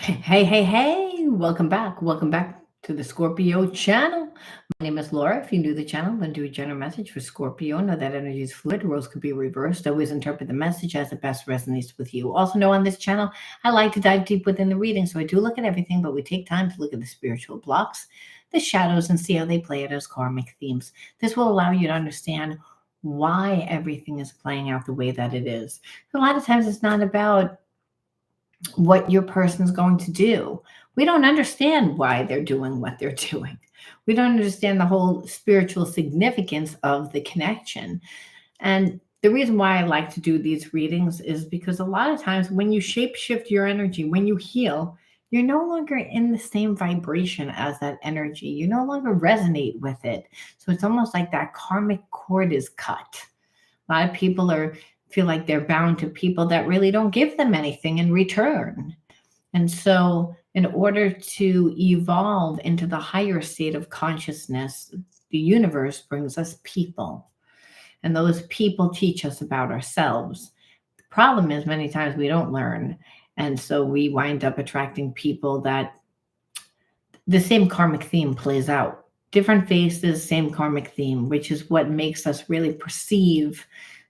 Hey, welcome back. Welcome back to the Scorpio channel. My name is Laura. If you're new to the channel, then do a general message for Scorpio. Know that energy is fluid, roles could be reversed. Always interpret the message as it best resonates with you. Also know on this channel, I like to dive deep within the reading. So I do look at everything, but we take time to look at the spiritual blocks, the shadows, and see how they play out as karmic themes. This will allow you to understand why everything is playing out the way that it is. A lot of times it's not about what your person's going to do. We don't understand why they're doing what they're doing. We don't understand the whole spiritual significance of the connection. And the reason why I like to do these readings is because a lot of times when you shape shift your energy, when you heal, you're no longer in the same vibration as that energy. You no longer resonate with it. So it's almost like that karmic cord is cut. A lot of people feel like they're bound to people that really don't give them anything in return. And so, in order to evolve into the higher state of consciousness, the universe brings us people. And those people teach us about ourselves. The problem is, many times we don't learn. And so, we wind up attracting people that the same karmic theme plays out. Different faces, same karmic theme, which is what makes us really perceive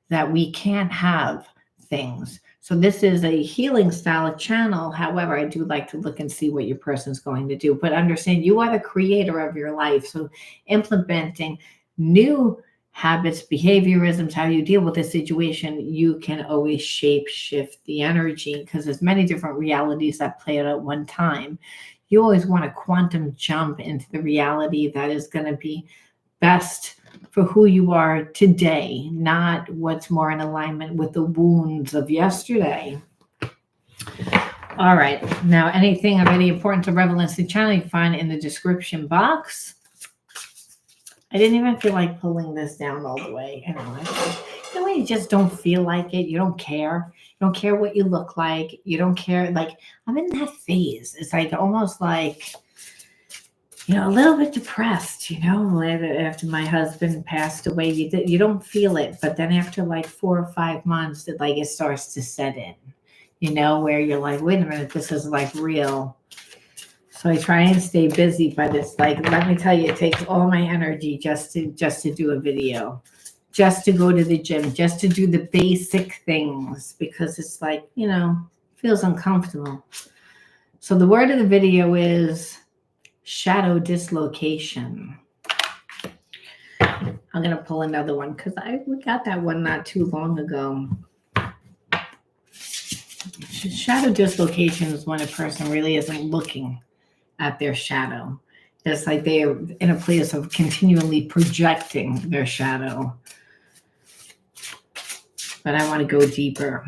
that we can't have things. So this is a healing style channel. However, I do like to look and see what your person's going to do. But understand you are the creator of your life. So implementing new habits, behaviorisms, how you deal with a situation, you can always shape shift the energy because there's many different realities that play out at one time. You always want to quantum jump into the reality that is going to be best for who you are today, not what's more in alignment with the wounds of yesterday. All right. Now, anything of any importance or relevance to the channel, you can find in the description box. I didn't even feel like pulling this down all the way. Anyway, the way you just don't feel like it. You don't care. You don't care what you look like. You don't care. Like, I'm in that phase. It's like almost like, a little bit depressed, after my husband passed away, you don't feel it. But then after like 4 or 5 months, it starts to set in, where you're like, wait a minute, this is like real. So I try and stay busy, but it's like, let me tell you, it takes all my energy just to do a video, just to go to the gym, just to do the basic things, because it's like, feels uncomfortable. So the word of the video is shadow dislocation. I'm going to pull another one because we got that one not too long ago. Shadow dislocation is when a person really isn't looking at their shadow. It's like they're in a place of continually projecting their shadow. But I want to go deeper.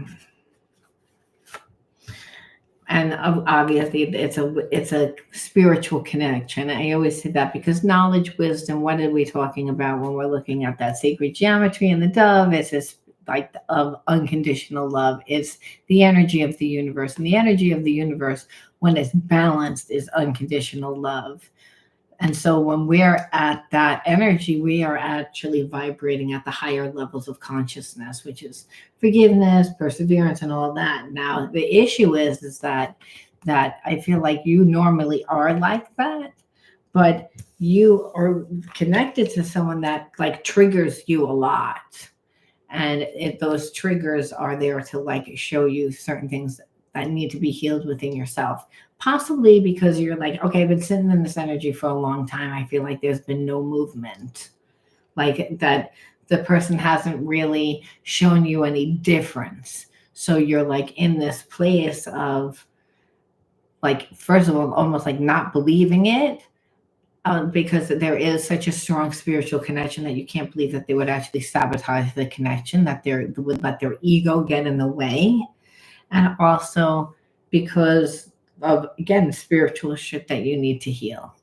And obviously, it's a spiritual connection. I always say that because knowledge, wisdom, what are we talking about when we're looking at that sacred geometry and the dove? It's just like of unconditional love. It's the energy of the universe. And the energy of the universe, when it's balanced, is unconditional love. And so when we're at that energy, we are actually vibrating at the higher levels of consciousness, which is forgiveness, perseverance, and all that. Now, the issue is that I feel like you normally are like that, but you are connected to someone that like triggers you a lot. And those triggers are there to like show you certain things that need to be healed within yourself. Possibly because you're like, okay, I've been sitting in this energy for a long time. I feel like there's been no movement. Like that the person hasn't really shown you any difference. So you're like in this place of like, first of all, almost like not believing it. Because there is such a strong spiritual connection that you can't believe that they would actually sabotage the connection, that they would let their ego get in the way. And also because of, again, spiritual shit that you need to heal.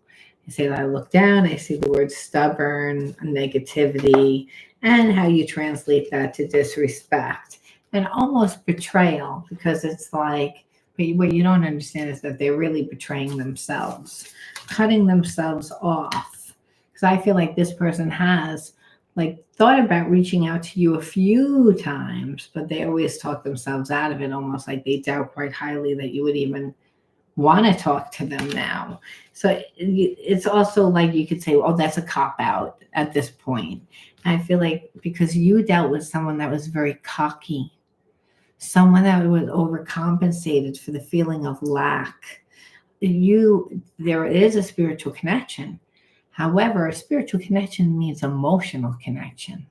I say that I look down, I see the word stubborn, negativity, and how you translate that to disrespect and almost betrayal, because it's like, but what you don't understand is that they're really betraying themselves, cutting themselves off. Because I feel like this person has like thought about reaching out to you a few times, but they always talk themselves out of it, almost like they doubt quite highly that you would even want to talk to them now. So it's also like you could say, oh, that's a cop out at this point. And I feel like because you dealt with someone that was very cocky, someone that was overcompensated for the feeling of lack, there is a spiritual connection. However, a spiritual connection means emotional connection.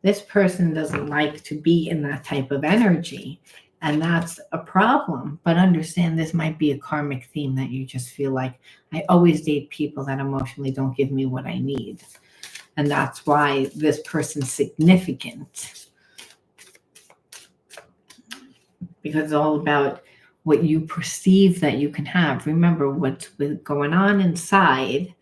This person doesn't like to be in that type of energy, and that's a problem. But understand this might be a karmic theme that you just feel like, I always date people that emotionally don't give me what I need. And that's why this person's significant. Because it's all about what you perceive that you can have. Remember, what's going on inside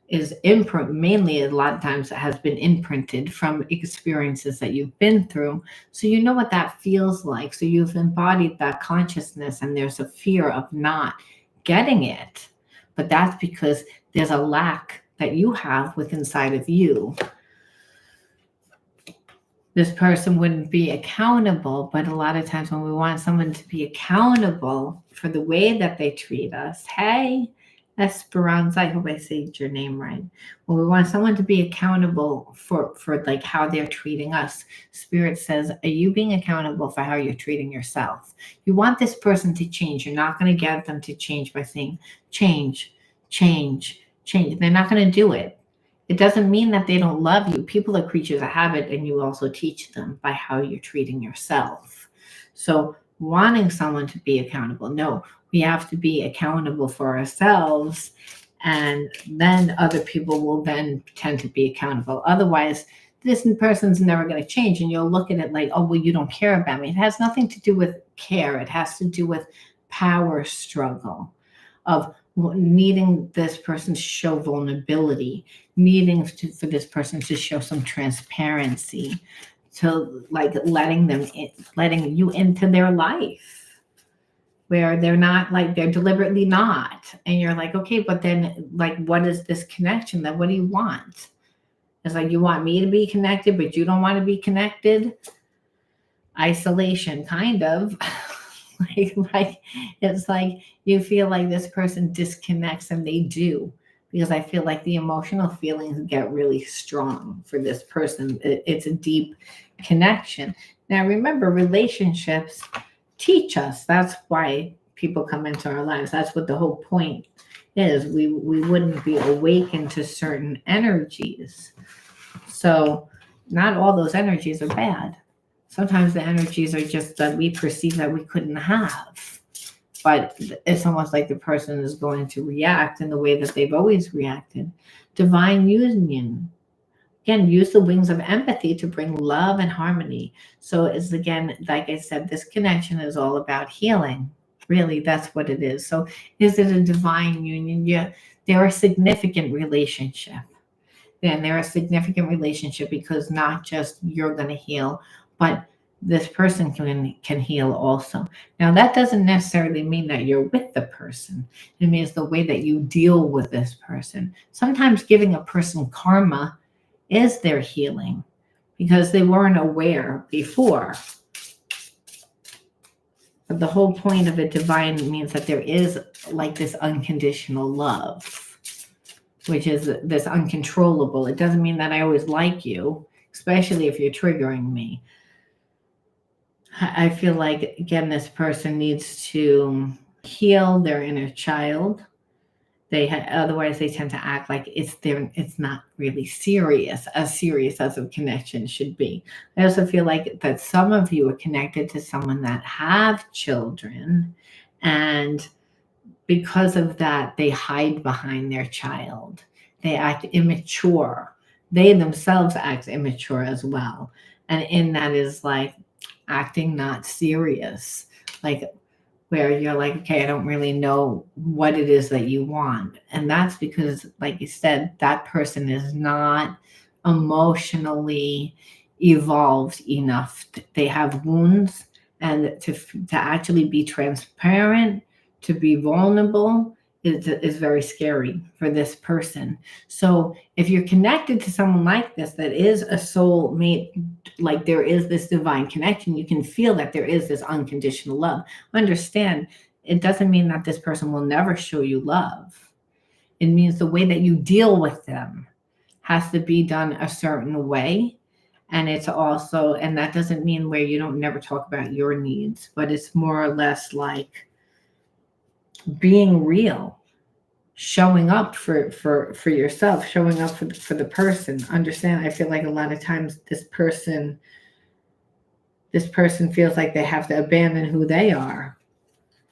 is mainly a lot of times it has been imprinted from experiences that you've been through. So you know what that feels like. So you've embodied that consciousness, and there's a fear of not getting it. But that's because there's a lack that you have within inside of you. This person wouldn't be accountable, but a lot of times when we want someone to be accountable for the way that they treat us, hey, Esperanza, I hope I said your name right. When we want someone to be accountable for like how they're treating us, Spirit says, are you being accountable for how you're treating yourself? You want this person to change. You're not going to get them to change by saying, change, change, change. They're not going to do it. It doesn't mean that they don't love you. People are creatures of habit, and you also teach them by how you're treating yourself. So wanting someone to be accountable, no, we have to be accountable for ourselves, and then other people will then tend to be accountable. Otherwise, this person's never going to change, and you'll look at it like, oh, well, you don't care about me. It has nothing to do with care. It has to do with power struggle of needing this person to show vulnerability, needing for this person to show some transparency, to like letting you into their life where they're not, like, they're deliberately not. And you're like, okay, but then, like, what is this connection? Then what do you want? It's like, you want me to be connected, but you don't want to be connected. Isolation, kind of. like it's like you feel like this person disconnects, and they do, because I feel like the emotional feelings get really strong for this person. It's a deep connection. Now remember, relationships teach us. That's why people come into our lives. That's what the whole point is. We wouldn't be awakened to certain energies. So not all those energies are bad. Sometimes the energies are just that we perceive that we couldn't have. But it's almost like the person is going to react in the way that they've always reacted. Divine union. Again, use the wings of empathy to bring love and harmony. So it's, again, like I said, this connection is all about healing. Really, that's what it is. So is it a divine union? Yeah, they're a significant relationship. Then they're a significant relationship because not just you're going to heal, but this person can heal also. Now, that doesn't necessarily mean that you're with the person. It means the way that you deal with this person. Sometimes giving a person karma is their healing because they weren't aware before. But the whole point of a divine means that there is like this unconditional love, which is this uncontrollable. It doesn't mean that I always like you, especially if you're triggering me. I feel like, again, this person needs to heal their inner child. Otherwise they tend to act like it's not really serious as a connection should be. I also feel like that some of you are connected to someone that have children, and because of that, they hide behind their child. They act immature. They themselves act immature as well. And in that is like acting not serious, like where you're like, okay, I don't really know what it is that you want. And that's because, like you said, that person is not emotionally evolved enough. They have wounds, and to actually be transparent, to be vulnerable is very scary for this person. So if you're connected to someone like this, that is a soul mate, like there is this divine connection, you can feel that there is this unconditional love. Understand, it doesn't mean that this person will never show you love. It means the way that you deal with them has to be done a certain way. And it's also, and that doesn't mean where you don't never talk about your needs, but it's more or less like being real, showing up for yourself, showing up for the person. Understand, I feel like a lot of times this person feels like they have to abandon who they are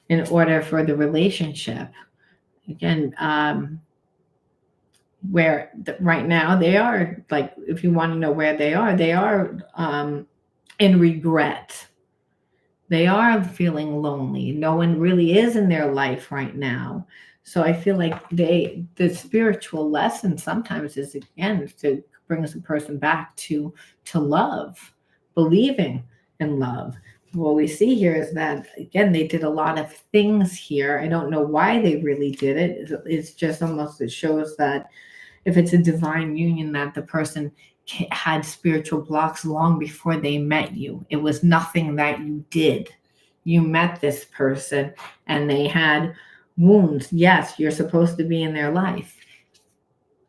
in order for the relationship. Again, where right now they are, like, if you want to know where they are in regret. They are feeling lonely. No one really is in their life right now. So I feel like the spiritual lesson sometimes is, again, to bring a person back to love, believing in love. What we see here is that, again, they did a lot of things here. I don't know why they really did it. It's just almost, it shows that if it's a divine union, that the person had spiritual blocks long before they met you. It was nothing that you did. You met this person and they had wounds. Yes, you're supposed to be in their life.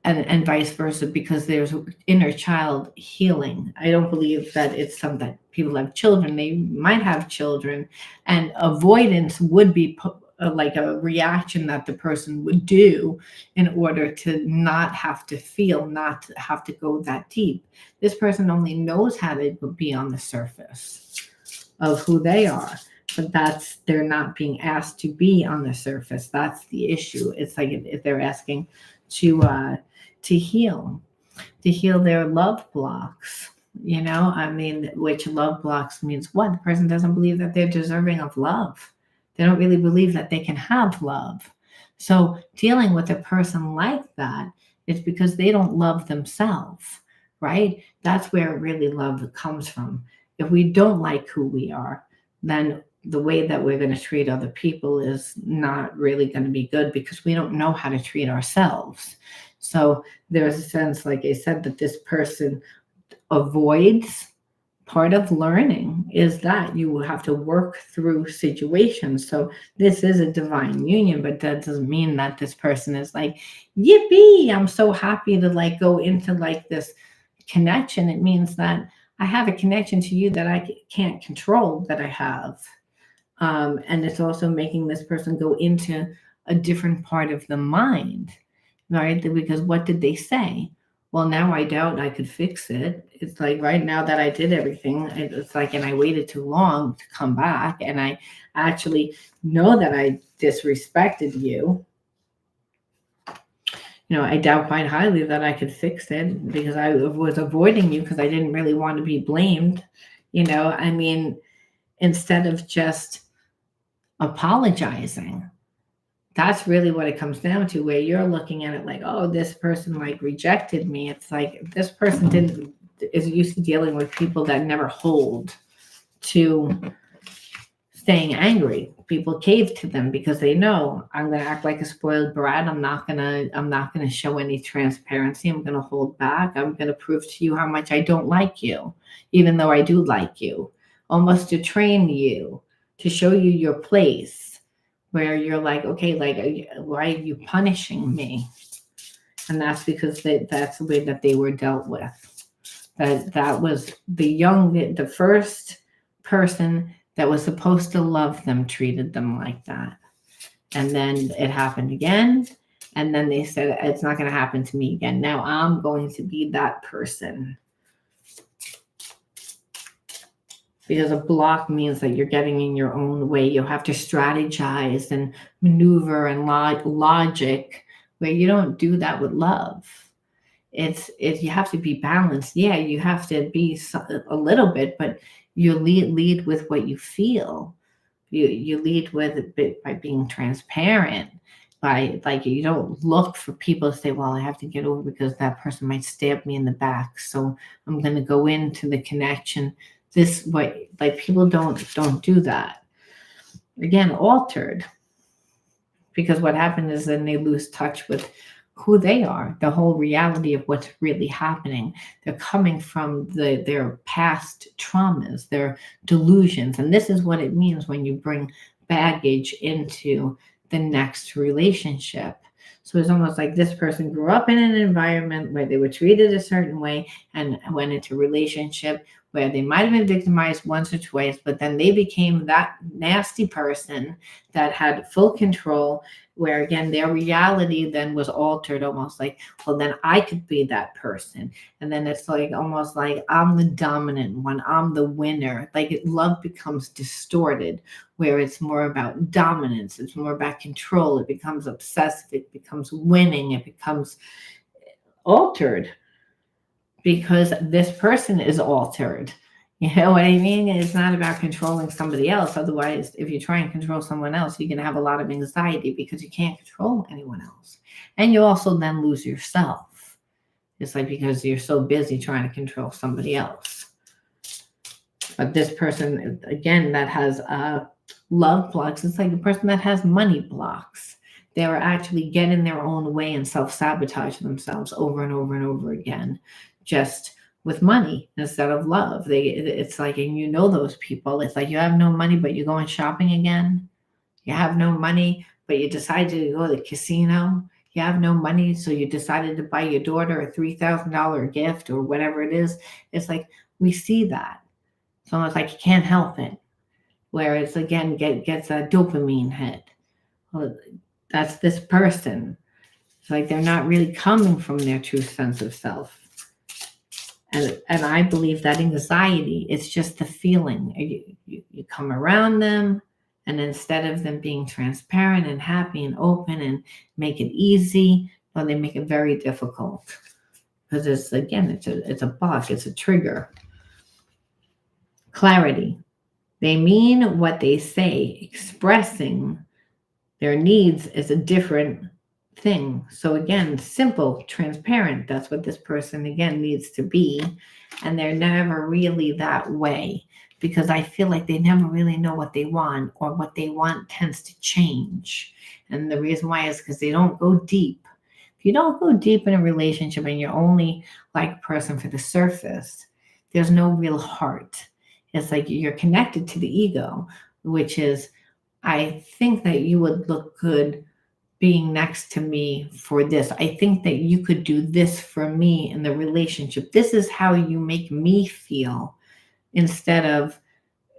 And vice versa, because there's inner child healing. I don't believe that it's something that people have children. They might have children, and avoidance would be like a reaction that the person would do in order to not have to feel, not to have to go that deep. This person only knows how to be on the surface of who they are, but they're not being asked to be on the surface. That's the issue. It's like if they're asking to heal their love blocks, I mean, which love blocks means what? The person doesn't believe that they're deserving of love. They don't really believe that they can have love. So dealing with a person like that is because they don't love themselves, right? That's where really love comes from. If we don't like who we are, then the way that we're going to treat other people is not really going to be good, because we don't know how to treat ourselves. So there's a sense, like I said, that this person avoids. Part of learning is that you will have to work through situations. So this is a divine union, but that doesn't mean that this person is like, yippee, I'm so happy to like go into like this connection. It means that I have a connection to you that I can't control, that I have. And it's also making this person go into a different part of the mind, right? Because what did they say? Well, now I doubt I could fix it. It's like, right now that I did everything, it's like, and I waited too long to come back, and I actually know that I disrespected you. I doubt quite highly that I could fix it, because I was avoiding you because I didn't really want to be blamed. I mean, instead of just apologizing. That's really what it comes down to, where you're looking at it like, oh, this person like rejected me. It's like this person is used to dealing with people that never hold to staying angry. People cave to them because they know, I'm going to act like a spoiled brat. I'm not going to show any transparency. I'm going to hold back. I'm going to prove to you how much I don't like you, even though I do like you, almost to train you, to show you your place. Where you're like, okay, like, why are you punishing me? And that's because that's the way that they were dealt with. That was the first person that was supposed to love them treated them like that. And then it happened again. And then they said, it's not going to happen to me again. Now I'm going to be that person. Because a block means that you're getting in your own way. You have to strategize and maneuver and logic, where you don't do that with love. You have to be balanced. Yeah, you have to be a little bit, but you lead with what you feel. You lead with by being transparent. By, like, you don't look for people to say, well, I have to get over because that person might stab me in the back, so I'm going to go into the connection this way. Like, people don't do that. Again, altered, because what happened is then they lose touch with who they are, the whole reality of what's really happening. They're coming from their past traumas, their delusions. And this is what it means when you bring baggage into the next relationship. So it's almost like this person grew up in an environment where they were treated a certain way and went into a relationship where they might have been victimized once or twice, but then they became that nasty person that had full control, where again, their reality then was altered, almost like, well, then I could be that person. And then it's like almost like I'm the dominant one, I'm the winner. Like love becomes distorted, where it's more about dominance, it's more about control, it becomes obsessive, it becomes winning, it becomes altered because this person is altered. You know what I mean? It's not about controlling somebody else. Otherwise, if you try and control someone else, you're going to have a lot of anxiety because you can't control anyone else. And you also then lose yourself. It's like because you're so busy trying to control somebody else. But this person, again, that has love blocks, it's like a person that has money blocks. They are actually get in their own way and self-sabotage themselves over and over and over again, just with money instead of love. It's like, and you know those people. It's like you have no money, but you're going shopping again. You have no money, but you decided to go to the casino. You have no money, so you decided to buy your daughter a $3,000 gift or whatever it is. It's like we see that. It's almost like you can't help it. Whereas again, gets a dopamine hit. Well, that's this person. It's like they're not really coming from their true sense of self. And I believe that anxiety, it's just the feeling. You come around them, and instead of them being transparent and happy and open and make it easy, well, they make it very difficult. Because it's a block, it's a trigger. Clarity. They mean what they say. Expressing their needs is a different thing. So again, simple, transparent, that's what this person again needs to be. And they're never really that way because I feel like they never really know what they want, or what they want tends to change. And the reason why is because they don't go deep. If you don't go deep in a relationship and you're only like a person for the surface, there's no real heart. It's like you're connected to the ego, which is, I think that you would look good being next to me for this. I think that you could do this for me in the relationship. This is how you make me feel, instead of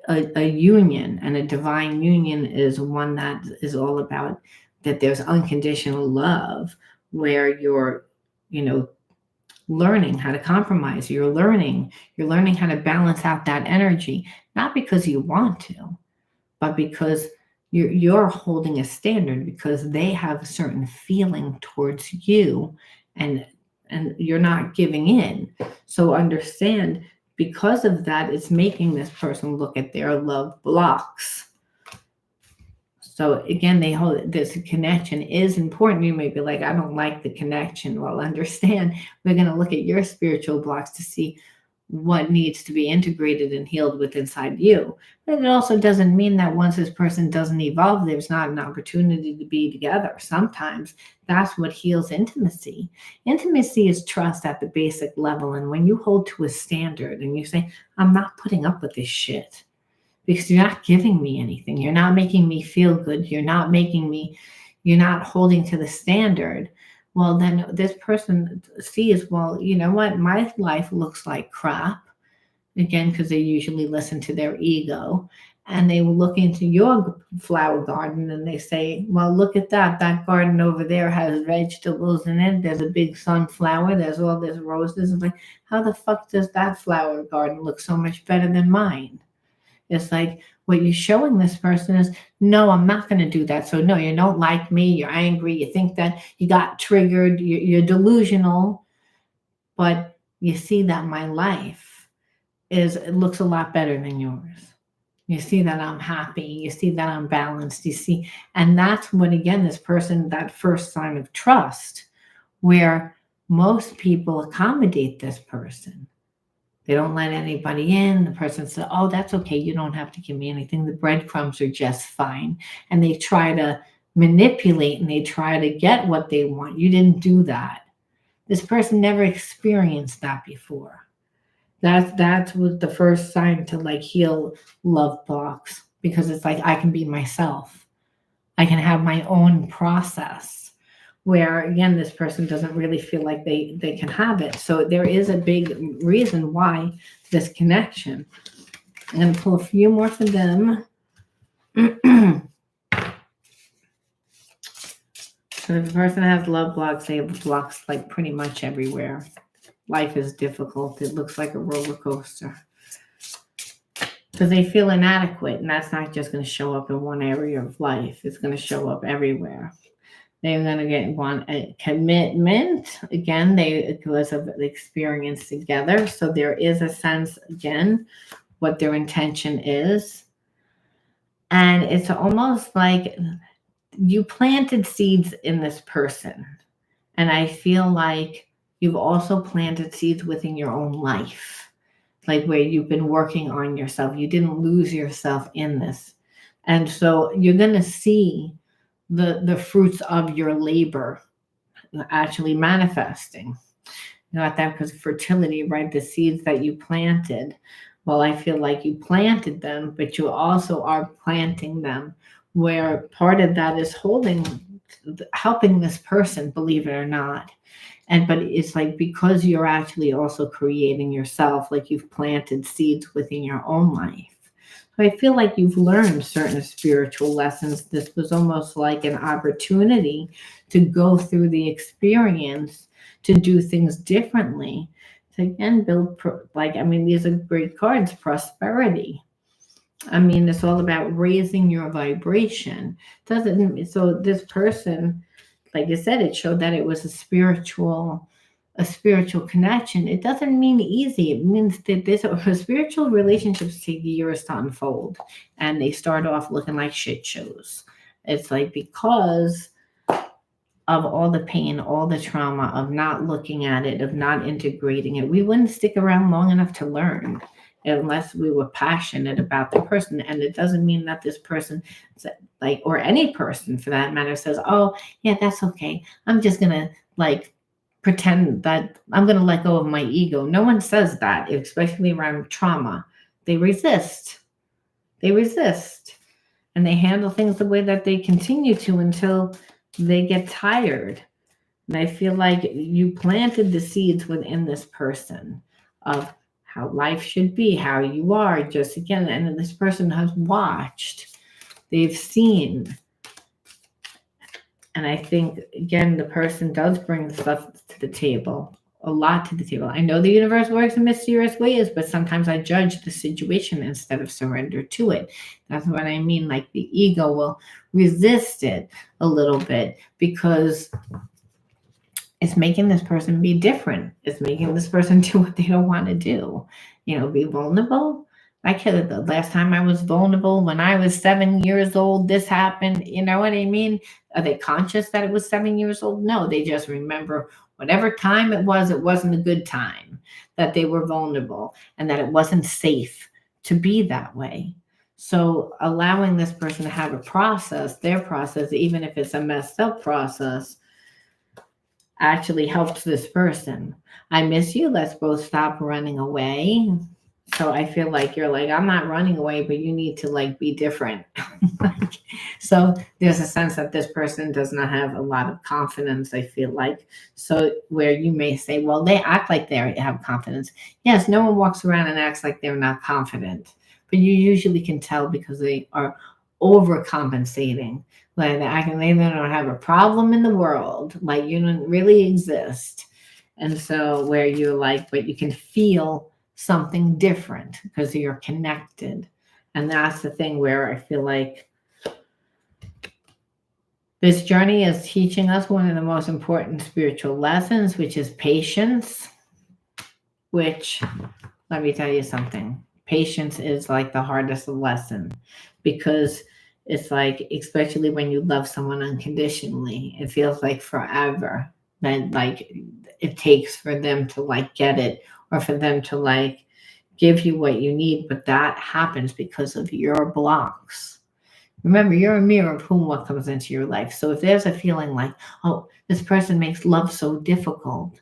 a union. And a divine union is one that is all about that there's unconditional love, where you're, learning how to compromise. You're learning how to balance out that energy, not because you want to, but because you're holding a standard, because they have a certain feeling towards you, and you're not giving in. So understand, because of that, it's making this person look at their love blocks. So again, they hold this connection is important. You may be like, I don't like the connection. Well, understand, we're going to look at your spiritual blocks to see what needs to be integrated and healed with inside you. But it also doesn't mean that once this person doesn't evolve, there's not an opportunity to be together. Sometimes that's what heals intimacy. Intimacy is trust at the basic level. And when you hold to a standard and you say, I'm not putting up with this shit, because you're not giving me anything. You're not making me feel good. You're not holding to the standard. Well, then this person sees, well, you know what? My life looks like crap. Again, because they usually listen to their ego. And they will look into your flower garden and they say, well, look at that. That garden over there has vegetables in it. There's a big sunflower. There's all these roses. I'm like, how the fuck does that flower garden look so much better than mine? It's like what you're showing this person is, no, I'm not going to do that. So no, you don't like me. You're angry. You think that you got triggered. You're delusional. But you see that my life it looks a lot better than yours. You see that I'm happy. You see that I'm balanced. You see, and that's when, again, this person, that first sign of trust, where most people accommodate this person. They don't let anybody in. The person says, oh, that's okay. You don't have to give me anything. The breadcrumbs are just fine. And they try to manipulate and they try to get what they want. You didn't do that. This person never experienced that before. That was the first sign to like heal love blocks. because it's like I can be myself. I can have my own process where, again, this person doesn't really feel like they can have it. So there is a big reason why this connection. I'm going to pull a few more for them. So if a person has love blocks, they have blocks like pretty much everywhere. Life is difficult. It looks like a roller coaster. Because they feel inadequate, and that's not just going to show up in one area of life. It's going to show up everywhere. They're going to want a commitment. Again, because of the experience together. So there is a sense, again, what their intention is. And it's almost like you planted seeds in this person. And I feel like you've also planted seeds within your own life. Like where you've been working on yourself. You didn't lose yourself in this. And so you're going to see the fruits of your labor actually manifesting. Not that, because fertility, right? The seeds that you planted. Well, I feel like you planted them, but you also are planting them where part of that is helping this person, believe it or not. But it's like, because you're actually also creating yourself, like you've planted seeds within your own life. So I feel like you've learned certain spiritual lessons. This was almost like an opportunity to go through the experience, to do things differently, to again build, these are great cards, prosperity. It's all about raising your vibration. So this person, like I said, it showed that it was a spiritual connection. It doesn't mean easy. It means that spiritual relationships take years to unfold, and they start off looking like shit shows. It's like, because of all the pain, all the trauma of not looking at it, of not integrating it, we wouldn't stick around long enough to learn unless we were passionate about the person. And it doesn't mean that this person, or any person for that matter, says, oh yeah, that's okay, I'm just gonna pretend that I'm gonna let go of my ego. No one says that, especially around trauma. They resist, and they handle things the way that they continue to until they get tired. And I feel like you planted the seeds within this person of how life should be, how you are, just again, and this person has watched, they've seen. And I think, again, the person does bring stuff to the table, a lot to the table. I know the universe works in mysterious ways, but sometimes I judge the situation instead of surrender to it. That's what I mean. Like, the ego will resist it a little bit because it's making this person be different. It's making this person do what they don't want to do. Be vulnerable. The last time I was vulnerable, when I was 7 years old, this happened. You know what I mean? Are they conscious that it was 7 years old? No, they just remember whatever time it wasn't a good time, that they were vulnerable, and that it wasn't safe to be that way. So allowing this person to have their process, even if it's a messed up process, actually helps this person. I miss you. Let's both stop running away. So I feel like you're like, I'm not running away, but you need to be different. So there's a sense that this person does not have a lot of confidence, I feel like. So where you may say, well, they act like they have confidence. Yes, no one walks around and acts like they're not confident, but you usually can tell because they are overcompensating. Like, they don't have a problem in the world. Like, you don't really exist. And so where you're like, but you can feel something different because you're connected. And that's the thing where I feel like this journey is teaching us one of the most important spiritual lessons, which is patience. Which, let me tell you something. Patience is like the hardest lesson, because it's like, especially when you love someone unconditionally, it feels like forever that it takes for them to get it, or for them to give you what you need. But that happens because of your blocks. Remember, you're a mirror of what comes into your life. So if there's a feeling like, oh, this person makes love so difficult.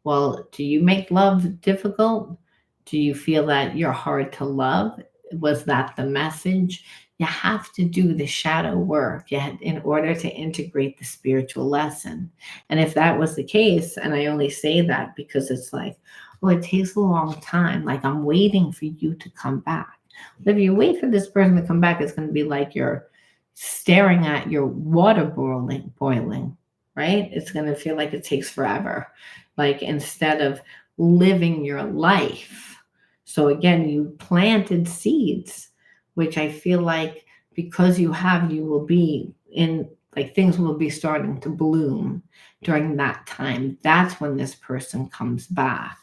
Well, do you make love difficult? Do you feel that you're hard to love? Was that the message? You have to do the shadow work in order to integrate the spiritual lesson. And if that was the case, and I only say that because it's like, well, it takes a long time. Like, I'm waiting for you to come back. But if you wait for this person to come back, it's going to be like you're staring at your water boiling, right? It's going to feel like it takes forever. Like, instead of living your life. So again, you planted seeds, which I feel like because you will be in, like, things will be starting to bloom during that time. That's when this person comes back.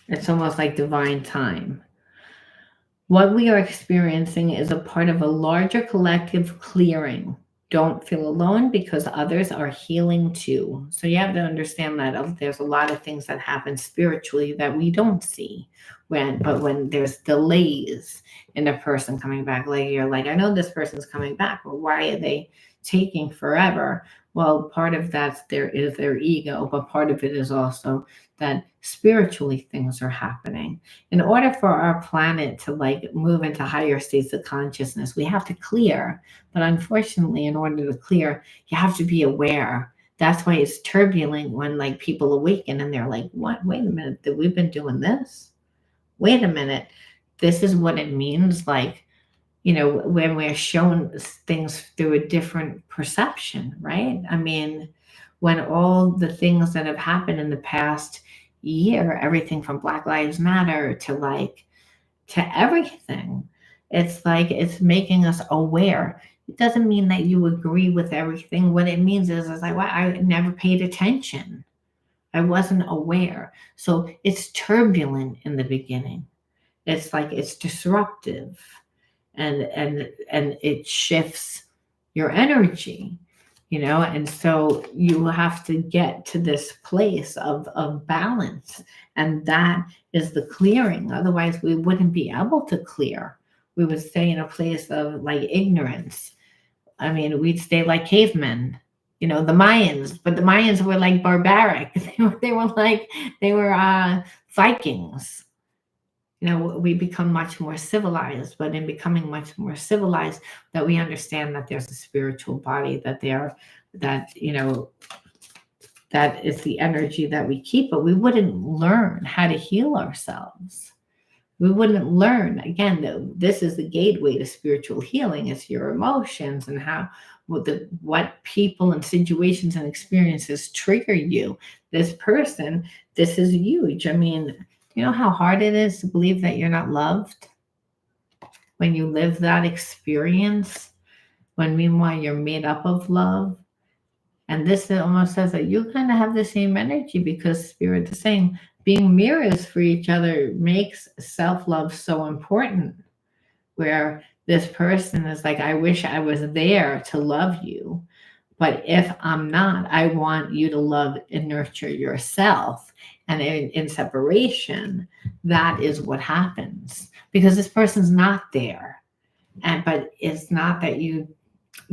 It's almost like divine time. What we are experiencing is a part of a larger collective clearing. Don't feel alone because others are healing too. So you have to understand that there's a lot of things that happen spiritually that we don't see. But when there's delays in a person coming back, like, you're like, I know this person's coming back, but why are they taking forever? Well, part of that is their ego, but part of it is also that spiritually things are happening. In order for our planet to, like, move into higher states of consciousness, we have to clear. But unfortunately, in order to clear, you have to be aware. That's why it's turbulent when, like, people awaken and they're like, what? Wait a minute, we've been doing this? Wait a minute. This is what it means. Like, when we're shown things through a different perception, right? I mean, when all the things that have happened in the past year, everything from Black Lives Matter to everything, it's like it's making us aware. It doesn't mean that you agree with everything. What it means is like, well, I never paid attention. I wasn't aware. So it's turbulent in the beginning. It's like it's disruptive, and it shifts your energy, and so you have to get to this place of balance, and that is the clearing. Otherwise we wouldn't be able to clear. We would stay in a place of, like, ignorance. I mean, we'd stay like cavemen, the Mayans, but the Mayans were like barbaric. They were Vikings. We become much more civilized, but in becoming much more civilized, that we understand that there's a spiritual body, that is the energy that we keep, but we wouldn't learn how to heal ourselves. We wouldn't learn. Again, this is the gateway to spiritual healing. It's your emotions and what people and situations and experiences trigger you. This person, this is huge. I mean, you know how hard it is to believe that you're not loved when you live that experience, when meanwhile you're made up of love. And this almost says that you kind of have the same energy, because Spirit is saying being mirrors for each other makes self-love so important, where this person is like, I wish I was there to love you. But if I'm not, I want you to love and nurture yourself. And in separation, that is what happens, because this person's not there. But it's not that you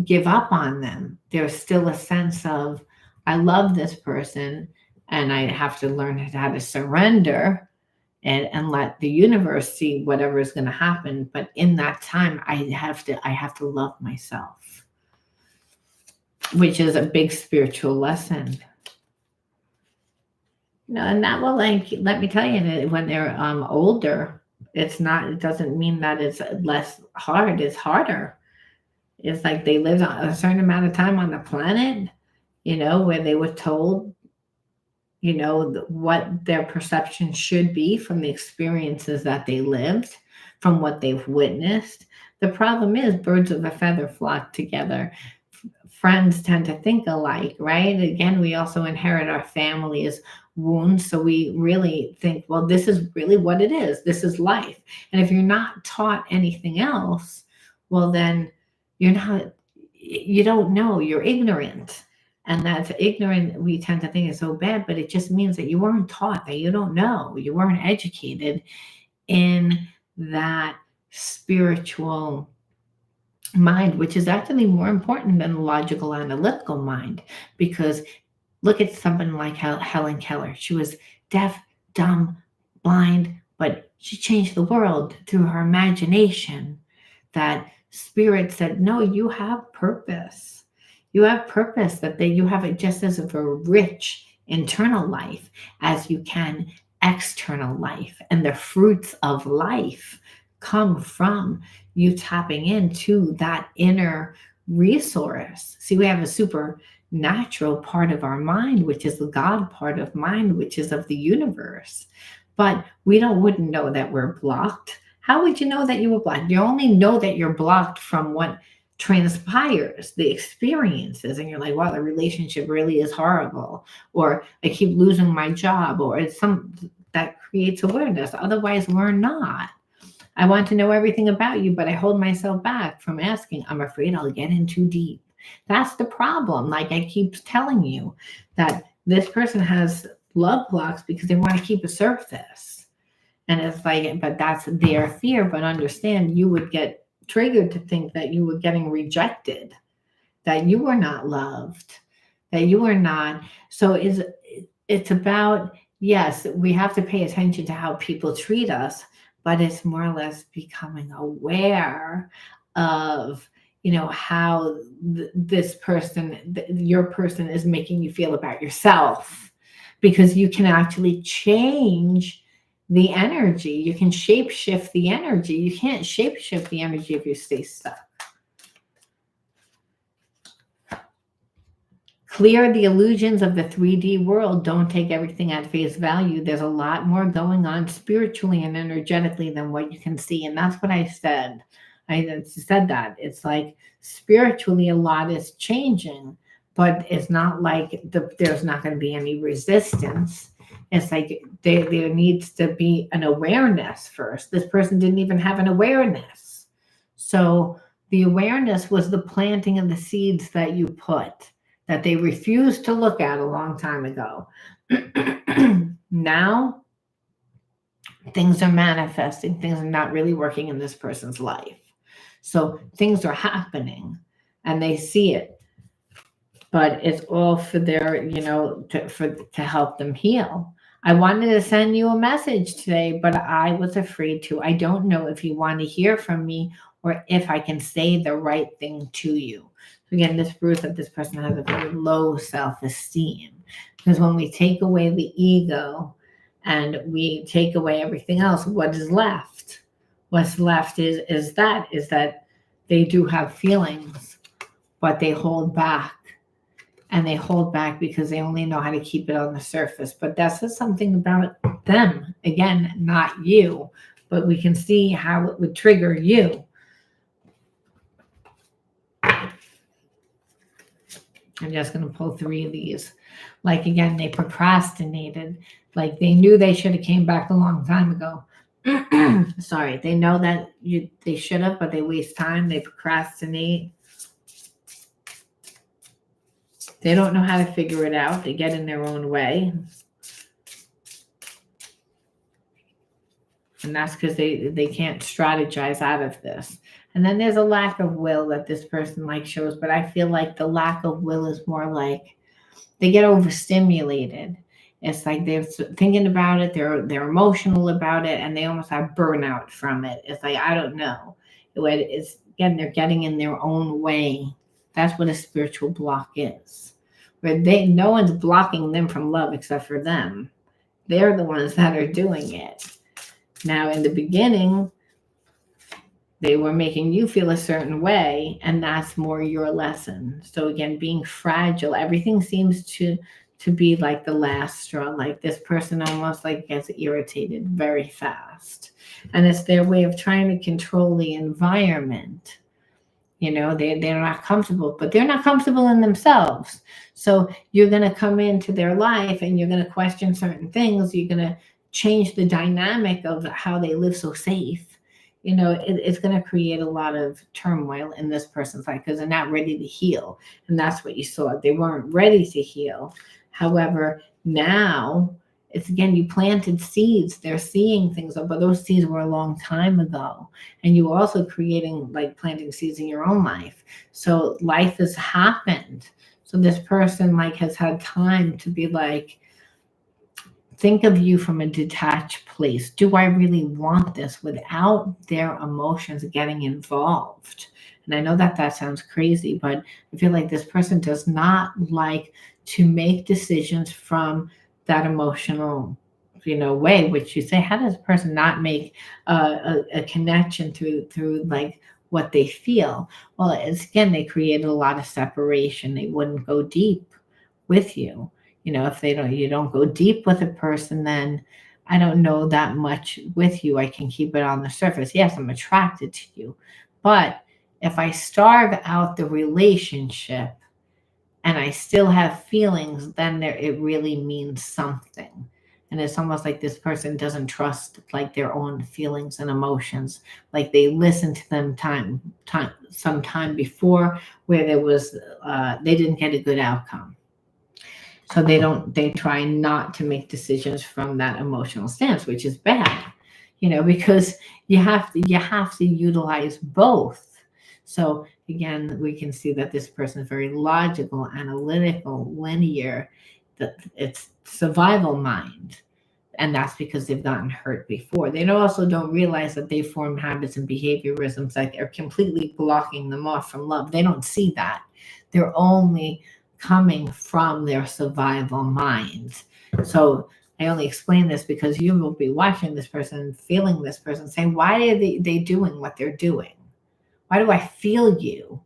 give up on them. There's still a sense of, I love this person, and I have to learn how to surrender and let the universe see whatever is going to happen. But in that time, I have to love myself, which is a big spiritual lesson. And that will, like, let me tell you, that when they're older, it doesn't mean that it's less hard. It's harder. It's like they lived a certain amount of time on the planet, where they were told, what their perception should be from the experiences that they lived, from what they've witnessed. The problem is birds of a feather flock together. Friends tend to think alike, right? Again, we also inherit our family's wounds. So we really think, well, this is really what it is. This is life. And if you're not taught anything else, well, then you don't know, you're ignorant. And that's ignorant, we tend to think is so bad, but it just means that you weren't taught, that you don't know, you weren't educated in that spiritual mind, which is actually more important than the logical analytical mind. Because look at someone like Helen Keller. She was deaf, dumb, blind, but she changed the world through her imagination. That spirit said, no, you have purpose. You have purpose, that you have it just as of a rich internal life as you can external life. And the fruits of life come from you tapping into that inner resource. See, we have a supernatural part of our mind, which is the God part of mind, which is of the universe. But we wouldn't know that we're blocked. How would you know that you were blocked? You only know that you're blocked from what transpires, the experiences, and you're like, wow, the relationship really is horrible, or I keep losing my job, or it's some that creates awareness. Otherwise, we're not. I want to know everything about you, but I hold myself back from asking. I'm afraid I'll get in too deep. That's the problem. Like I keep telling you, that this person has love blocks because they want to keep a surface. And it's like, but that's their fear. But understand, you would get triggered to think that you were getting rejected, that you were not loved, that you were not. So it's about, yes, we have to pay attention to how people treat us, but it's more or less becoming aware of, how this person, your person is making you feel about yourself, because you can actually change the energy. You can shape shift the energy. You can't shape shift the energy if you stay stuck. Clear the illusions of the 3D world. Don't take everything at face value. There's a lot more going on spiritually and energetically than what you can see. And that's what I said. I said that. It's like spiritually a lot is changing, but it's not like there's not going to be any resistance. It's like there needs to be an awareness first. This person didn't even have an awareness. So the awareness was the planting of the seeds that you put, that they refused to look at a long time ago. Now, things are manifesting. Things are not really working in this person's life. So things are happening and they see it. But it's all for their, to help them heal. I wanted to send you a message today, but I was afraid to. I don't know if you want to hear from me or if I can say the right thing to you. Again, this proves that this person has a very low self-esteem, because when we take away the ego and we take away everything else, what is left? What's left is that they do have feelings, but they hold back. And they hold back because they only know how to keep it on the surface. But that says something about them. Again, not you, but we can see how it would trigger you. I'm just going to pull 3 of these. Like, again, they procrastinated. Like, they knew they should have came back a long time ago. Sorry. They know that they should have, but they waste time. They procrastinate. They don't know how to figure it out. They get in their own way. And that's because they can't strategize out of this. And then there's a lack of will that this person shows. But I feel like the lack of will is more like they get overstimulated. It's like they're thinking about it. They're emotional about it. And they almost have burnout from it. It's like, I don't know. Again, they're getting in their own way. That's what a spiritual block is. Where no one's blocking them from love except for them. They're the ones that are doing it. Now, in the beginning, they were making you feel a certain way, and that's more your lesson. So again, being fragile, everything seems to be like the last straw. Like this person almost gets irritated very fast. And it's their way of trying to control the environment. They're not comfortable, but they're not comfortable in themselves. So you're going to come into their life and you're going to question certain things. You're going to change the dynamic of how they live so safe. It's going to create a lot of turmoil in this person's life because they're not ready to heal. And that's what you saw. They weren't ready to heal. However, now it's again, you planted seeds. They're seeing things, but those seeds were a long time ago. And you were also creating, planting seeds in your own life. So life has happened. So this person has had time to be think of you from a detached place. Do I really want this, without their emotions getting involved? And I know that that sounds crazy, but I feel like this person does not like to make decisions from that emotional, way, which you say, how does a person not make a connection through like what they feel? Well, it's, again, they created a lot of separation. They wouldn't go deep with you. If you don't go deep with a person, then I don't know that much with you. I can keep it on the surface. Yes, I'm attracted to you, but if I starve out the relationship and I still have feelings, then it really means something. And it's almost like this person doesn't trust like their own feelings and emotions. Like they listened to them some time before, where they didn't get a good outcome. So they try not to make decisions from that emotional stance, which is bad, because you have to utilize both. So again, we can see that this person is very logical, analytical, linear, that it's survival mind. And that's because they've gotten hurt before. They also don't realize that they form habits and behaviorisms that are completely blocking them off from love. They don't see that. They're only coming from their survival minds. So I only explain this because you will be watching this person, feeling this person, saying, why are they doing what they're doing? Why do I feel you?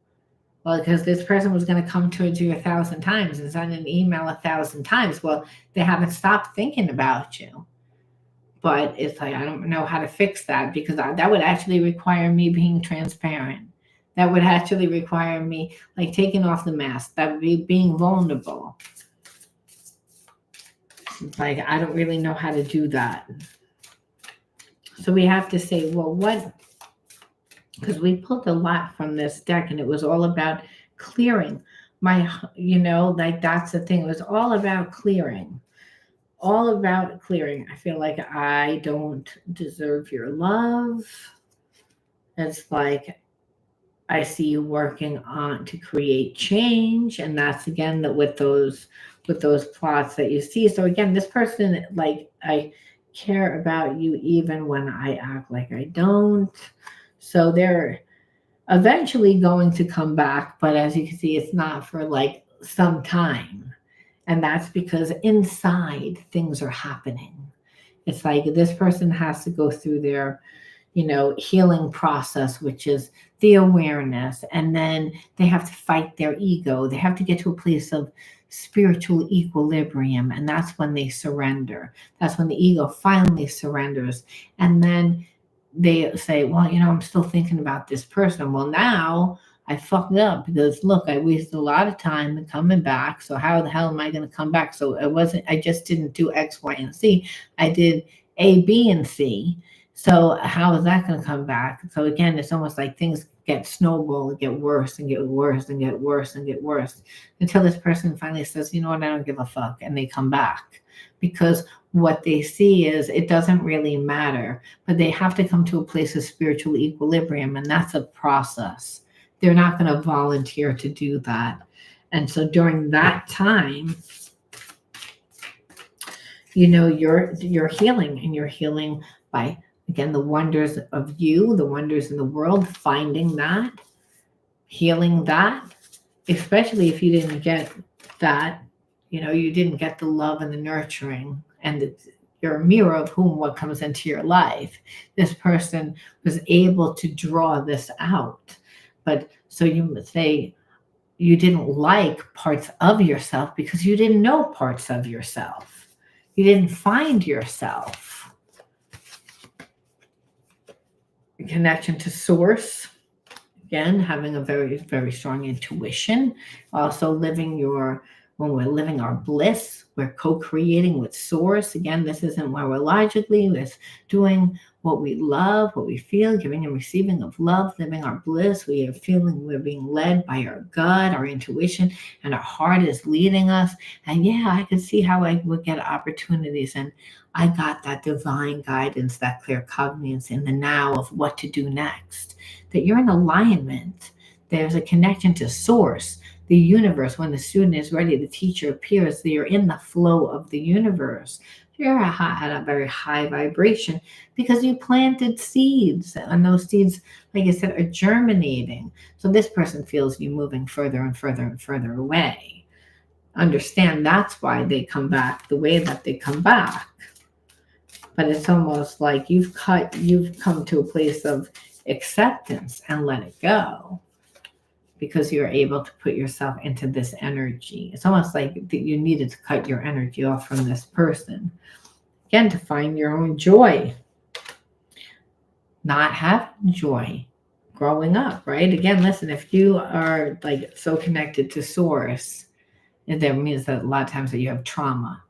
Well, because this person was going to come towards you 1,000 times and send an email 1,000 times. Well, they haven't stopped thinking about you. But it's like, I don't know how to fix that, because that would actually require me being transparent. That would actually require me like taking off the mask. That would be being vulnerable. It's like, I don't really know how to do that. So we have to say, well, what? Because we pulled a lot from this deck, and it was all about clearing like that's the thing. It was all about clearing. All about clearing. I feel like I don't deserve your love. It's like I see you working on to create change, and that's again that with those plots that you see. So again, this person, like, I care about you even when I act like I don't. So they're eventually going to come back, but as you can see, it's not for like some time. And that's because inside things are happening. It's like this person has to go through their, healing process, which is the awareness. And then they have to fight their ego. They have to get to a place of spiritual equilibrium. And that's when they surrender. That's when the ego finally surrenders. And then they say, well, I'm still thinking about this person. Well, now I fucked up because look, I wasted a lot of time in coming back. So how the hell am I going to come back? So I just didn't do X, Y, and Z. I did A, B, and C. So how is that going to come back? So again, it's almost like things get snowball and get worse and get worse and get worse and get worse until this person finally says, you know what, I don't give a fuck. And they come back, because what they see is it doesn't really matter, but they have to come to a place of spiritual equilibrium. And that's a process. They're not going to volunteer to do that. And so during that time, you're healing, and you're healing by, again, the wonders of you, the wonders in the world, finding that, healing that, especially if you didn't get that, you didn't get the love and the nurturing, and you're a mirror of what comes into your life. This person was able to draw this out. But so you would say you didn't like parts of yourself because you didn't know parts of yourself. You didn't find yourself. Connection to source. Again, having a very, very strong intuition. Also when we're living our bliss, we're co-creating with source. Again, this isn't where we're logically, it's doing what we love, what we feel, giving and receiving of love, living our bliss. We are feeling we're being led by our gut, our intuition, and our heart is leading us. And yeah, I could see how I would get opportunities. And I got that divine guidance, that clear cognizance in the now of what to do next. That you're in alignment. There's a connection to source, the universe. When the student is ready, the teacher appears. You're in the flow of the universe. You're at a very high vibration because you planted seeds, and those seeds, like I said, are germinating. So this person feels you moving further and further and further away. Understand that's why they come back the way that they come back. But it's almost like you've come to a place of acceptance and let it go because you're able to put yourself into this energy. It's almost like you needed to cut your energy off from this person. Again, to find your own joy, not having joy growing up, right? Again, listen, if you are like so connected to source, that means that a lot of times that you have trauma.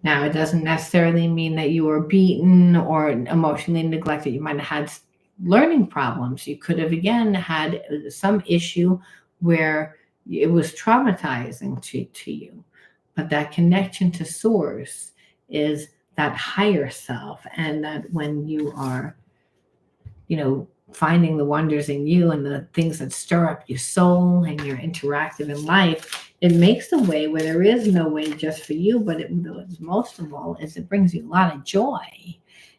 Now, it doesn't necessarily mean that you were beaten or emotionally neglected. You might have had learning problems. You could have, again, had some issue where it was traumatizing to you. But that connection to source is that higher self. And that when you are, finding the wonders in you and the things that stir up your soul and you're interactive in life, it makes a way where there is no way just for you, but most of all is it brings you a lot of joy.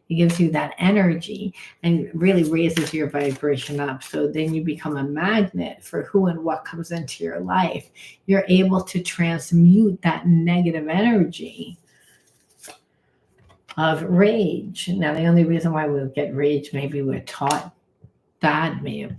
It gives you that energy and really raises your vibration up. So then you become a magnet for who and what comes into your life. You're able to transmute that negative energy of rage. Now, the only reason why we get rage, maybe we're taught that, may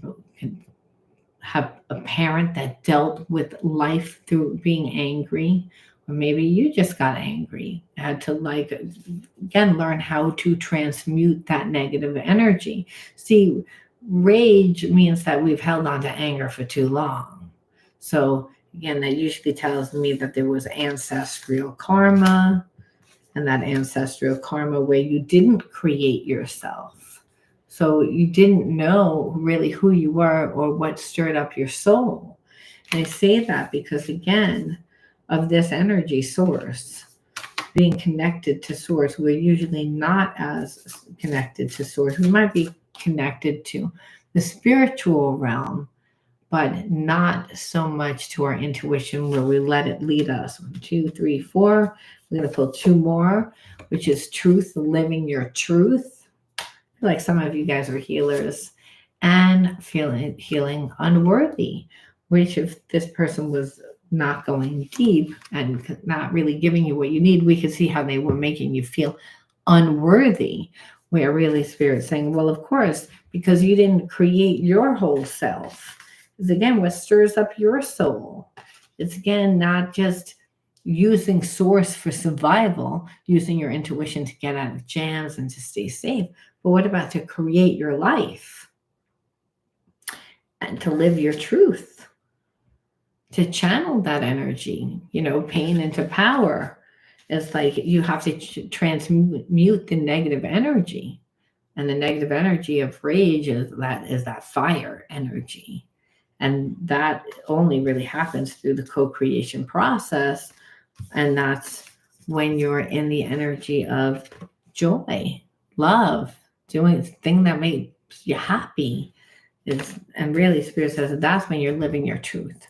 have a parent that dealt with life through being angry, or maybe you just got angry, had to again learn how to transmute that negative energy. See, rage means that we've held on to anger for too long. So again, that usually tells me that there was ancestral karma, and that ancestral karma where you didn't create yourself. So you didn't know really who you were or what stirred up your soul. And I say that because, again, of this energy source, being connected to source, we're usually not as connected to source. We might be connected to the spiritual realm, but not so much to our intuition where we let it lead us. 1, 2, 3, 4. We're going to pull 2 more, which is truth, living your truth. Like some of you guys are healers, and feeling unworthy, which if this person was not going deep and not really giving you what you need, we could see how they were making you feel unworthy, where really Spirit's saying, well, of course, because you didn't create your whole self. It's again what stirs up your soul. It's again not just using source for survival, using your intuition to get out of jams and to stay safe. But what about to create your life and to live your truth, to channel that energy, pain into power? It's like you have to transmute the negative energy. And the negative energy of rage is that fire energy. And that only really happens through the co-creation process. And that's when you're in the energy of joy, love, doing the thing that makes you happy. And really, Spirit says that's when you're living your truth.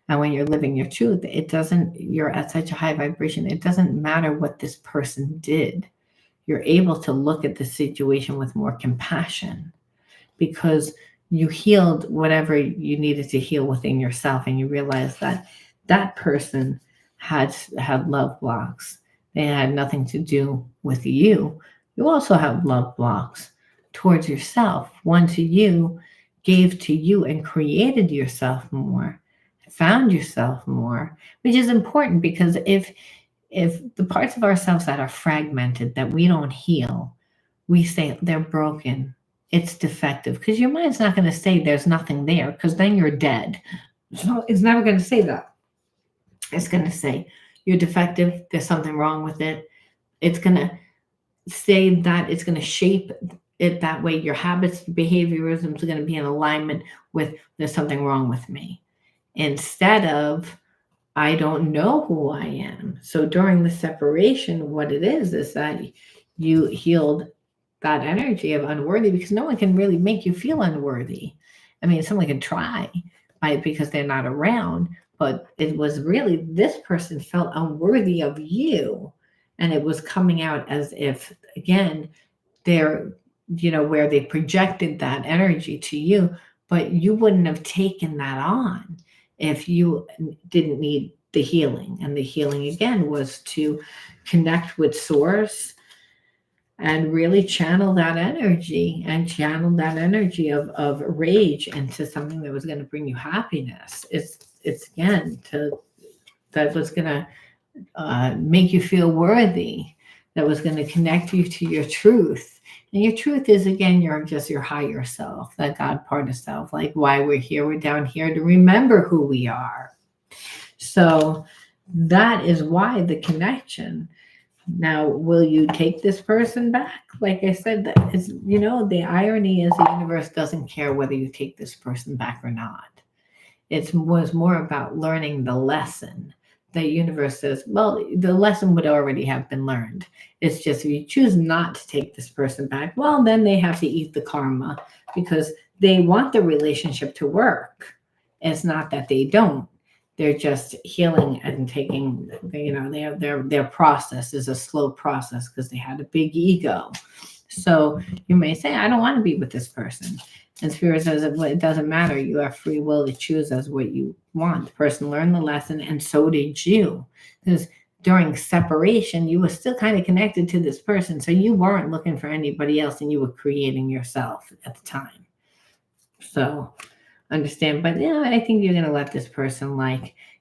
And when you're living your truth, you're at such a high vibration, it doesn't matter what this person did. You're able to look at the situation with more compassion because you healed whatever you needed to heal within yourself. And you realize that person had love blocks. They had nothing to do with you. You also have love blocks towards yourself. One to you, gave to you and created yourself more, found yourself more, which is important because if the parts of ourselves that are fragmented, that we don't heal, we say they're broken, it's defective, because your mind's not going to say there's nothing there, because then you're dead. So it's never going to say that. It's going to say you're defective, there's something wrong with it. It's going to say that, it's going to shape it that way. Your habits, behaviorisms are going to be in alignment with there's something wrong with me, instead of I don't know who I am. So during the separation, what it is that you healed that energy of unworthy, because no one can really make you feel unworthy. I mean, someone can try because they're not around, but it was really this person felt unworthy of you. And it was coming out as if, again, they're, where they projected that energy to you, but you wouldn't have taken that on if you didn't need the healing. And the healing, again, was to connect with source and really channel that energy and channel that energy of rage into something that was going to bring you happiness. It's again that was going to make you feel worthy, that was going to connect you to your truth. And your truth is, again, your higher self, that God part of self, like why we're here. We're down here to remember who we are. So that is why the connection. Now, will you take this person back? Like I said, that is, the irony is the universe doesn't care whether you take this person back or not. It was more about learning the lesson. The universe says, well, the lesson would already have been learned. It's just if you choose not to take this person back, well, then they have to eat the karma because they want the relationship to work. It's not that they don't. They're just healing and taking, they have their process is a slow process because they had a big ego. So you may say, I don't want to be with this person. And Spirit says, it doesn't matter. You have free will to choose as what you want. The person learned the lesson, and so did you. Because during separation, you were still kind of connected to this person. So you weren't looking for anybody else, and you were creating yourself at the time. So understand. But I think you're going to let this person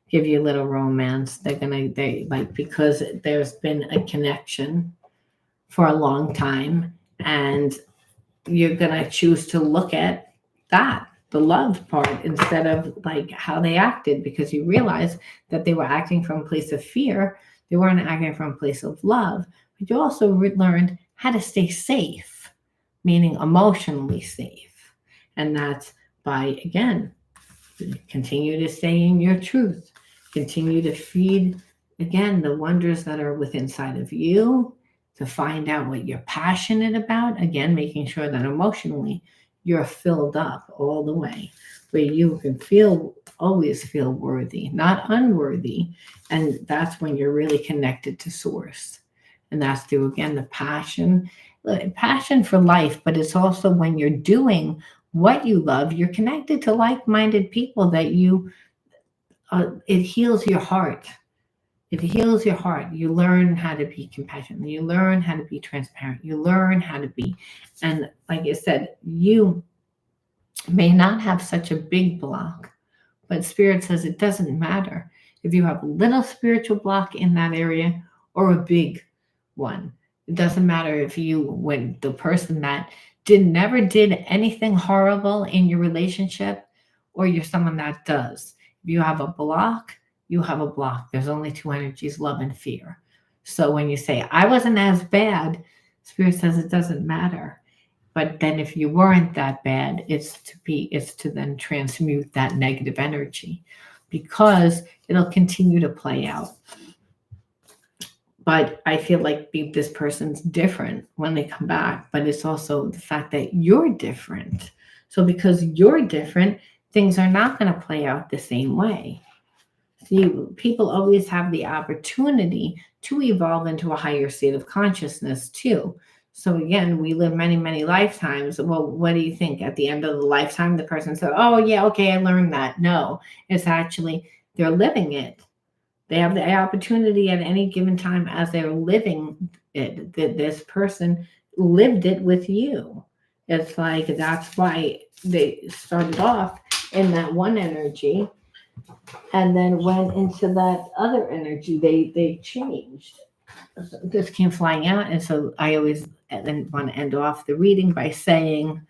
give you a little romance. Because there's been a connection for a long time, and you're going to choose to look at that, the love part, instead of how they acted, because you realize that they were acting from a place of fear. They weren't acting from a place of love, but you also learned how to stay safe, meaning emotionally safe. And that's by, again, continue to stay in your truth, continue to feed, again, the wonders that are within inside of you, to find out what you're passionate about. Again, making sure that emotionally you're filled up all the way, where you can always feel worthy, not unworthy. And that's when you're really connected to source. And that's through, again, the passion for life. But it's also when you're doing what you love, you're connected to like-minded people that it heals your heart. It heals your heart. You learn how to be compassionate. You learn how to be transparent. You learn how to be. And like I said, you may not have such a big block, but Spirit says it doesn't matter if you have a little spiritual block in that area or a big one. It doesn't matter if when the person that never did anything horrible in your relationship, or you're someone that does. If you have a block, you have a block. There's only two energies, love and fear. So when you say, I wasn't as bad, Spirit says it doesn't matter. But then if you weren't that bad, it's to then transmute that negative energy, because it'll continue to play out. But I feel like this person's different when they come back, but it's also the fact that you're different. So because you're different, things are not going to play out the same way. See, people always have the opportunity to evolve into a higher state of consciousness too. So again, we live many, many lifetimes. Well, what do you think? At the end of the lifetime, the person said, oh yeah, okay, I learned that. No, it's actually, they're living it. They have the opportunity at any given time as they're living it, that this person lived it with you. It's that's why they started off in that one energy and then went into that other energy. They changed. So this came flying out. And so I always then want to end off the reading by saying,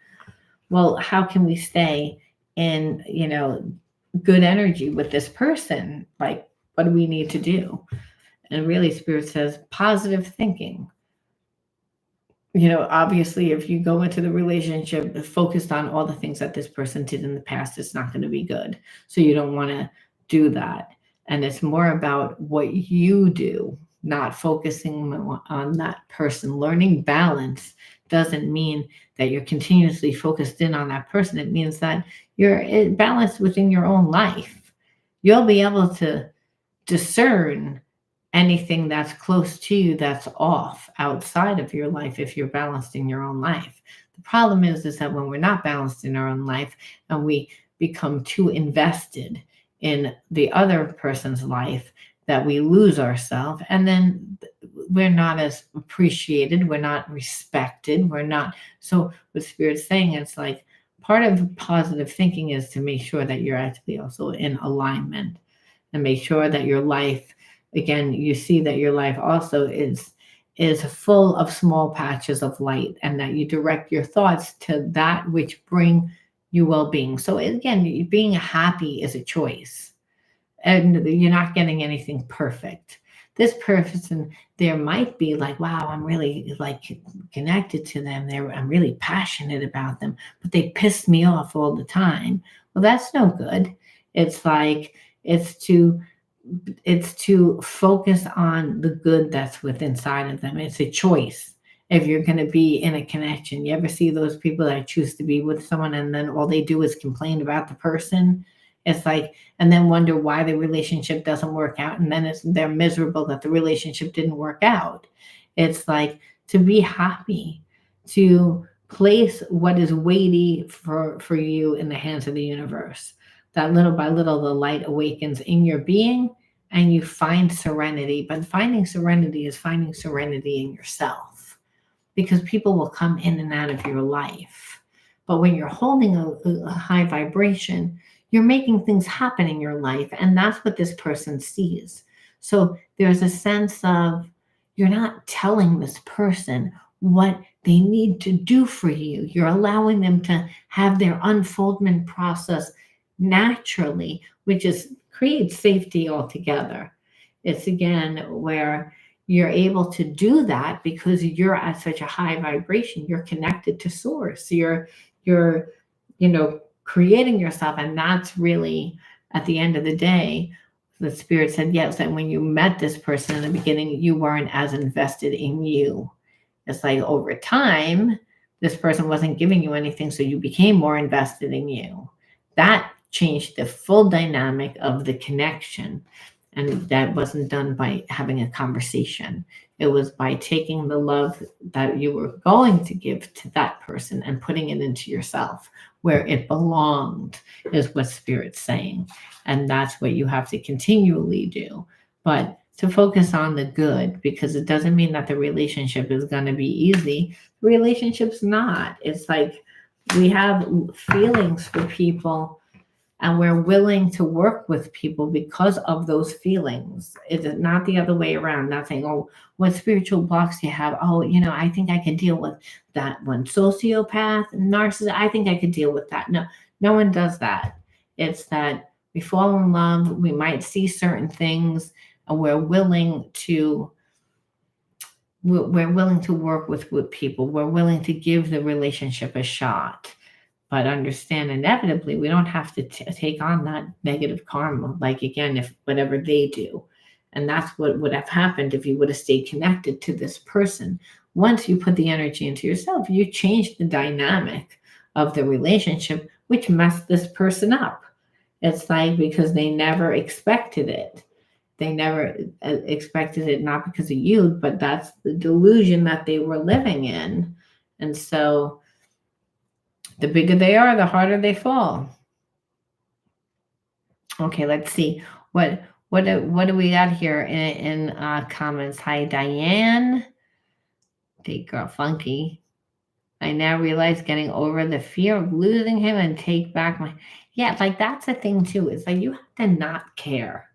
well, how can we stay in, good energy with this person? What do we need to do? And really, Spirit says positive thinking. Obviously, if you go into the relationship focused on all the things that this person did in the past, it's not going to be good. So you don't want to do that. And it's more about what you do, not focusing on that person. Learning balance doesn't mean that you're continuously focused in on that person. It means that you're balanced within your own life. You'll be able to discern anything that's close to you that's off outside of your life if you're balanced in your own life. The problem is that when we're not balanced in our own life and we become too invested in the other person's life, that we lose ourselves, and then we're not as appreciated, we're not respected, we're not. So what Spirit's saying, it's like part of positive thinking is to make sure that you're actually also in alignment, and make sure that your life, again, you see that your life also is full of small patches of light, and that you direct your thoughts to that which bring you well-being. So again, being happy is a choice, and you're not getting anything perfect. This person, there might be like, wow, I'm really like connected to them. I'm really passionate about them, but they piss me off all the time. Well, that's no good. It's like it's to it's to focus on the good that's within inside of them. It's a choice. If you're going to be in a connection, you ever see those people that choose to be with someone and then all they do is complain about the person? It's like, and then wonder why the relationship doesn't work out, and then they're miserable that the relationship didn't work out. It's like to be happy, to place what is weighty for you in the hands of the universe. That little by little the light awakens in your being, and you find serenity. But finding serenity is finding serenity in yourself, because people will come in and out of your life. But when you're holding a high vibration, you're making things happen in your life, and that's what this person sees. So there's a sense of you're not telling this person what they need to do for you. You're allowing them to have their unfoldment process naturally, which is creates safety altogether. It's again where you're able to do that because you're at such a high vibration. You're connected to source. You're creating yourself, and that's really at the end of the day. The Spirit said yes, and when you met this person in the beginning, you weren't as invested in you. It's like over time, this person wasn't giving you anything, so you became more invested in you. That changed the full dynamic of the connection. And that wasn't done by having a conversation. It was by taking the love that you were going to give to that person and putting it into yourself where it belonged, is what Spirit's saying. And that's what you have to continually do. But to focus on the good, because it doesn't mean that the relationship is going to be easy. The relationship's not. It's like we have feelings for people, and we're willing to work with people because of those feelings. It's not the other way around. Not saying, oh, what spiritual blocks do you have? Oh, I think I can deal with that one. Sociopath, narcissist, I think I could deal with that. No, no one does that. It's that we fall in love, we might see certain things, and we're willing to work with people. We're willing to give the relationship a shot. But understand, inevitably, we don't have to take on that negative karma, like, again, if whatever they do. And that's what would have happened if you would have stayed connected to this person. Once you put the energy into yourself, you change the dynamic of the relationship, which messed this person up. It's like because they never expected it. They never expected it, not because of you, but that's the delusion that they were living in. And so the bigger they are, the harder they fall. Okay, let's see. What do we got here in comments? Hi, Diane. Take girl funky. I now realize getting over the fear of losing him and take back my. Yeah, like that's the thing too. It's like you have to not care.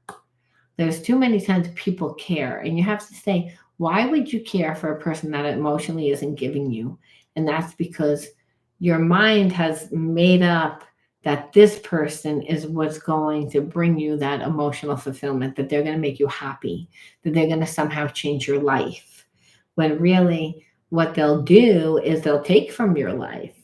There's too many times people care, and you have to say, why would you care for a person that emotionally isn't giving you? And that's because your mind has made up that this person is what's going to bring you that emotional fulfillment, that they're going to make you happy, that they're going to somehow change your life. When really what they'll do is they'll take from your life,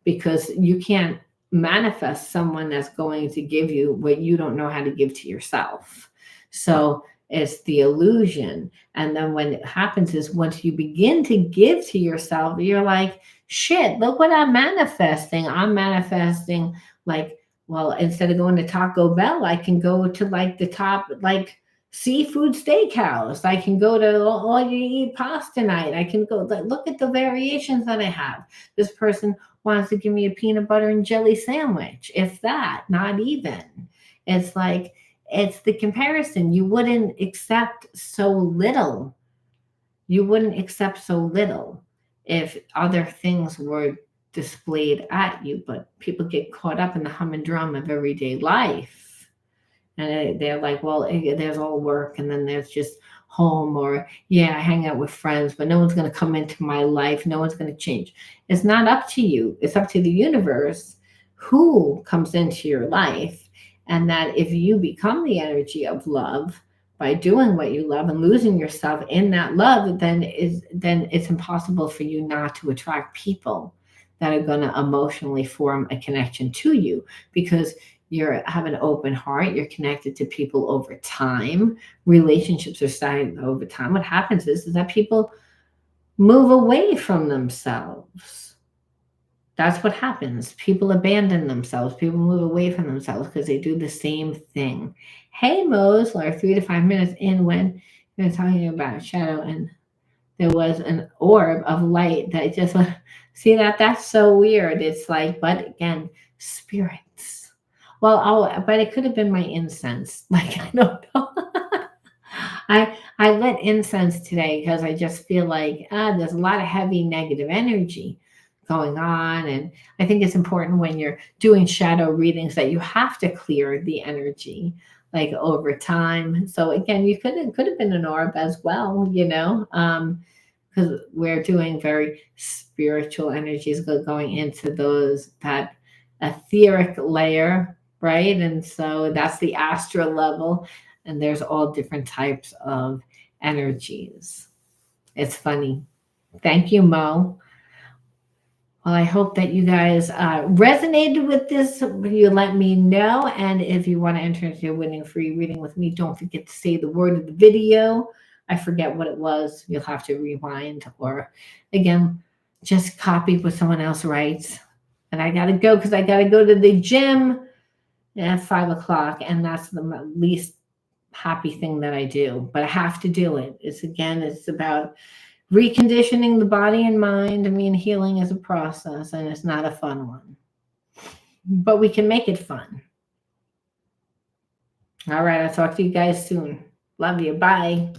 because you can't manifest someone that's going to give you what you don't know how to give to yourself. So it's the illusion. And then when it happens is once you begin to give to yourself, you're like, shit, look what I'm manifesting. I'm manifesting like, well, instead of going to Taco Bell, I can go to like the top, like seafood steakhouse. I can go to all you eat pasta night. I can go, look at the variations that I have. This person wants to give me a peanut butter and jelly sandwich, if that, not even. It's like, it's the comparison. You wouldn't accept so little. You wouldn't accept so little if other things were displayed at you, but people get caught up in the humdrum of everyday life. And they're like, well, there's all work, and then there's just home, or yeah, I hang out with friends, but no one's going to come into my life. No one's going to change. It's not up to you. It's up to the universe who comes into your life. And that if you become the energy of love by doing what you love and losing yourself in that love, then it's impossible for you not to attract people that are going to emotionally form a connection to you, because you have an open heart. You're connected to people over time. Relationships are starting over time. What happens is that people move away from themselves. That's what happens. People abandon themselves. People move away from themselves because they do the same thing. Hey, Mose, like 3 to 5 minutes in, when you're talking about shadow, and there was an orb of light that just went, see that? That's so weird. It's like, but again, spirits. Well, but it could have been my incense. Like, I don't know. I lit incense today because I just feel like there's a lot of heavy negative energy going on. And I think it's important when you're doing shadow readings that you have to clear the energy like over time. So again, you could have been an orb as well, because we're doing very spiritual energies going into that etheric layer, right? And so that's the astral level, and there's all different types of energies. It's funny. Thank you, Mo. Well, I hope that you guys resonated with this. You let me know. And if you want to enter into a winning free reading with me, don't forget to say the word of the video. I forget what it was. You'll have to rewind, or again, just copy what someone else writes. And I got to go because I got to go to the gym at 5 o'clock. And that's the least happy thing that I do, but I have to do it. It's about reconditioning the body and mind. I mean, healing is a process, and it's not a fun one, but we can make it fun. All right. I'll talk to you guys soon. Love you. Bye.